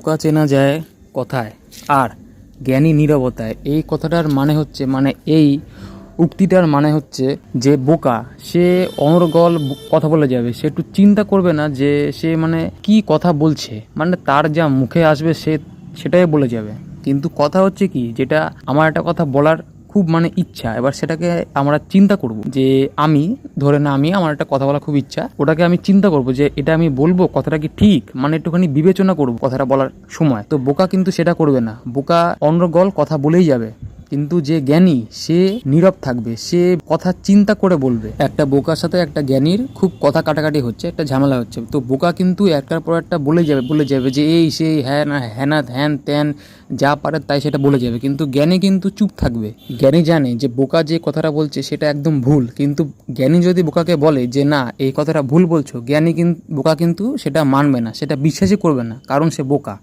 বোকা চেনা যায় কথায় আর জ্ঞানী নীরবতায়। এই কথাটার মানে হচ্ছে এই উক্তিটার মানে হচ্ছে যে বোকা সে অনর্গল কথা বলে যাবে, সে একটু চিন্তা করবে না যে সে কি কথা বলছে, তার যা মুখে আসবে সেটাই বলে যাবে। কিন্তু কথা হচ্ছে কি, যেটা আমার একটা কথা বলার খুব ইচ্ছা, এবার সেটাকে আমরা চিন্তা করব যে আমার একটা কথা বলা খুব ইচ্ছা, ওটাকে আমি চিন্তা করব যে এটা আমি বলবো কথাটা কি ঠিক, একটুখানি বিবেচনা করব কথাটা বলার সময়। তো বোকা কিন্তু সেটা করবে না, বোকা অনর্গল কথা বলেই যাবে। কিন্তু যে জ্ঞানী সে নীরব থাকবে, সে কথা চিন্তা করে বলবে। একটা বোকার সাথে একটা জ্ঞানীর খুব কথা কাটাকাটি হচ্ছে, একটা ঝামেলা হচ্ছে, তো বোকা কিন্তু একটার পর একটা বলে যাবে যে এই সেই হ্যাঁ না হ্যাঁ না হ্যান ত্যান যা পারে তাই সেটা বলে যাবে। কিন্তু জ্ঞানী কিন্তু চুপ থাকবে। জ্ঞানী জানে যে বোকা যে কথাটা বলছে সেটা একদম ভুল, কিন্তু জ্ঞানী যদি বোকাকে বলে যে না এই কথাটা ভুল বলছো, বোকা কিন্তু সেটা মানবে না, সেটা বিশ্বাসই করবে না, কারণ সে বোকা।